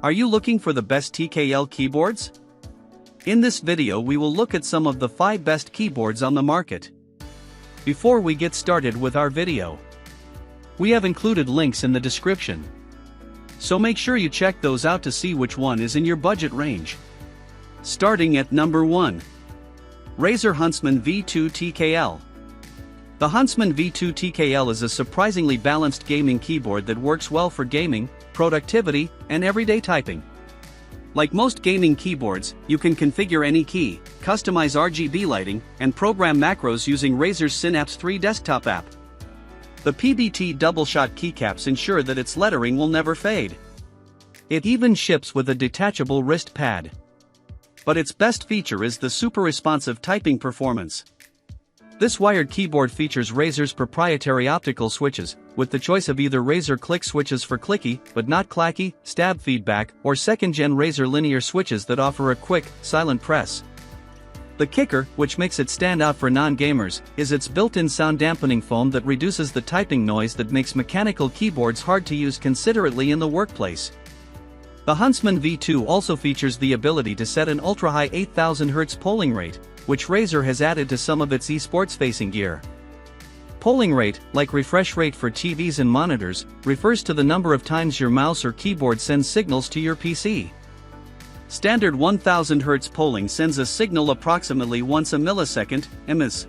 Are you looking for the best TKL keyboards? In this video we will look at some of the 5 best keyboards on the market. Before we get started with our video, we have included links in the description, so make sure you check those out to see which one is in your budget range. Starting at number 1. Razer Huntsman V2 TKL. The Huntsman V2 TKL is a surprisingly balanced gaming keyboard that works well for gaming, productivity, and everyday typing. Like most gaming keyboards, you can configure any key, customize RGB lighting, and program macros using Razer's Synapse 3 desktop app. The PBT double-shot keycaps ensure that its lettering will never fade. It even ships with a detachable wrist pad. But its best feature is the super responsive typing performance. This wired keyboard features Razer's proprietary optical switches, with the choice of either Razer click switches for clicky, but not clacky, stab feedback, or second-gen Razer linear switches that offer a quick, silent press. The kicker, which makes it stand out for non-gamers, is its built-in sound dampening foam that reduces the typing noise that makes mechanical keyboards hard to use considerately in the workplace. The Huntsman V2 also features the ability to set an ultra-high 8000 Hz polling rate, which Razer has added to some of its esports-facing gear. Polling rate, like refresh rate for TVs and monitors, refers to the number of times your mouse or keyboard sends signals to your PC. Standard 1000 Hz polling sends a signal approximately once a millisecond, ms.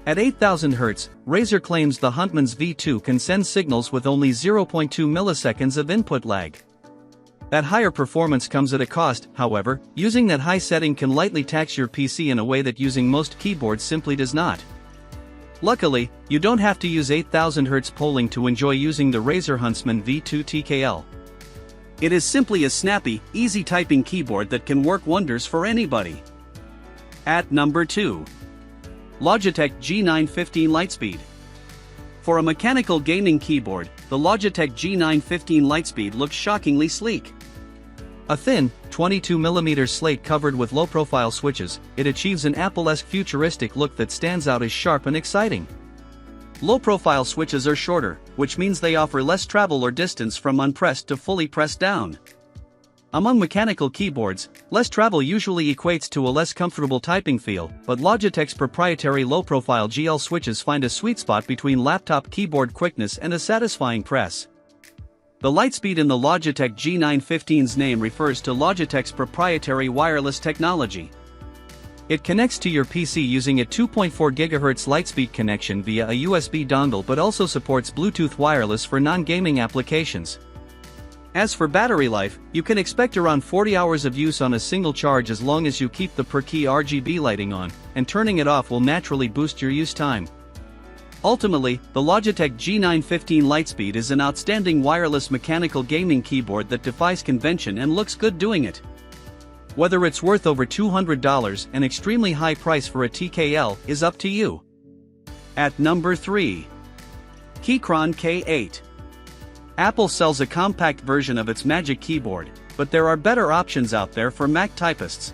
At 8000 Hz, Razer claims the Huntsman's V2 can send signals with only 0.2 milliseconds of input lag. That higher performance comes at a cost, however. Using that high setting can lightly tax your PC in a way that using most keyboards simply does not. Luckily, you don't have to use 8000 Hz polling to enjoy using the Razer Huntsman V2 TKL. It is simply a snappy, easy typing keyboard that can work wonders for anybody. At number 2. Logitech G915 Lightspeed. For a mechanical gaming keyboard, the Logitech G915 Lightspeed looks shockingly sleek. A thin, 22mm slate covered with low-profile switches, it achieves an Apple-esque futuristic look that stands out as sharp and exciting. Low-profile switches are shorter, which means they offer less travel or distance from unpressed to fully pressed down. Among mechanical keyboards, less travel usually equates to a less comfortable typing feel, but Logitech's proprietary low-profile GL switches find a sweet spot between laptop keyboard quickness and a satisfying press. The Lightspeed in the Logitech G915's name refers to Logitech's proprietary wireless technology. It connects to your PC using a 2.4 GHz Lightspeed connection via a USB dongle, but also supports Bluetooth wireless for non-gaming applications. As for battery life, you can expect around 40 hours of use on a single charge as long as you keep the per-key RGB lighting on, and turning it off will naturally boost your use time. Ultimately, the Logitech G915 Lightspeed is an outstanding wireless mechanical gaming keyboard that defies convention and looks good doing it. Whether it's worth over $200, an extremely high price for a TKL, is up to you. At number 3. Keychron K8. Apple sells a compact version of its Magic Keyboard, but there are better options out there for Mac typists.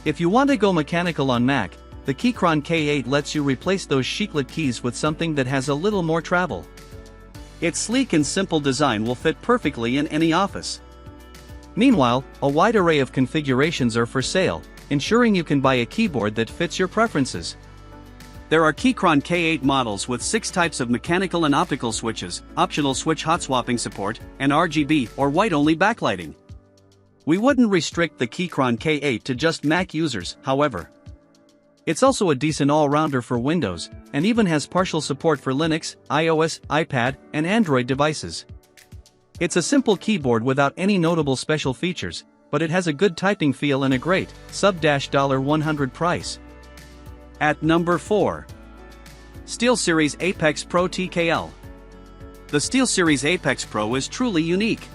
If you want to go mechanical on Mac, the Keychron K8 lets you replace those chiclet keys with something that has a little more travel. Its sleek and simple design will fit perfectly in any office. Meanwhile, a wide array of configurations are for sale, ensuring you can buy a keyboard that fits your preferences. There are Keychron K8 models with 6 types of mechanical and optical switches, optional switch hot swapping support, and RGB or white-only backlighting. We wouldn't restrict the Keychron K8 to just Mac users, however. It's also a decent all-rounder for Windows, and even has partial support for Linux, iOS, iPad, and Android devices. It's a simple keyboard without any notable special features, but it has a good typing feel and a great, sub-$100 price. At number 4. SteelSeries Apex Pro TKL. The SteelSeries Apex Pro is truly unique.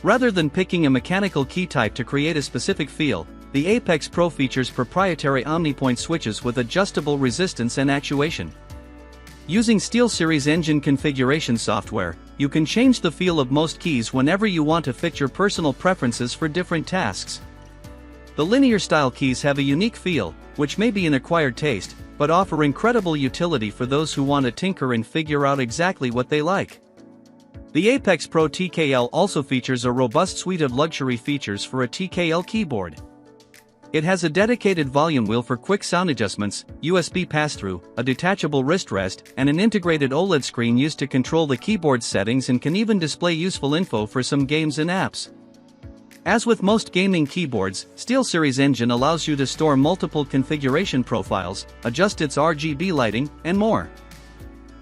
Rather than picking a mechanical key type to create a specific feel, the Apex Pro features proprietary OmniPoint switches with adjustable resistance and actuation. Using SteelSeries engine configuration software, you can change the feel of most keys whenever you want to fit your personal preferences for different tasks. The linear-style keys have a unique feel, which may be an acquired taste, but offer incredible utility for those who want to tinker and figure out exactly what they like. The Apex Pro TKL also features a robust suite of luxury features for a TKL keyboard. It has a dedicated volume wheel for quick sound adjustments, USB pass-through, a detachable wrist rest, and an integrated OLED screen used to control the keyboard settings, and can even display useful info for some games and apps. As with most gaming keyboards, SteelSeries Engine allows you to store multiple configuration profiles, adjust its RGB lighting, and more.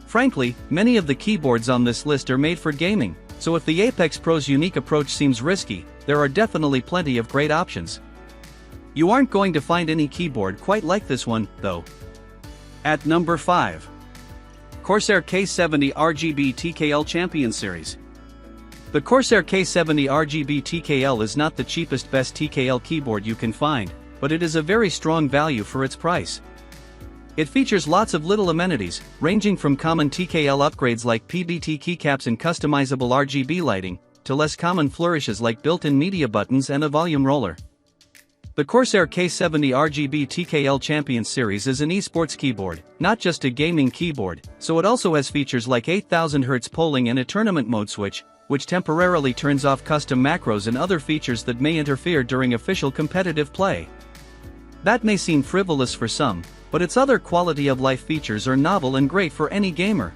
Frankly, many of the keyboards on this list are made for gaming, so if the Apex Pro's unique approach seems risky, there are definitely plenty of great options. You aren't going to find any keyboard quite like this one, though. At number 5. Corsair K70 RGB TKL Champion Series. The Corsair K70 RGB TKL is not the cheapest best TKL keyboard you can find, but it is a very strong value for its price. It features lots of little amenities, ranging from common TKL upgrades like PBT keycaps and customizable RGB lighting, to less common flourishes like built-in media buttons and a volume roller. The Corsair K70 RGB TKL Champion Series is an esports keyboard, not just a gaming keyboard, so it also has features like 8000 Hz polling and a tournament mode switch, which temporarily turns off custom macros and other features that may interfere during official competitive play. That may seem frivolous for some, but its other quality of life features are novel and great for any gamer.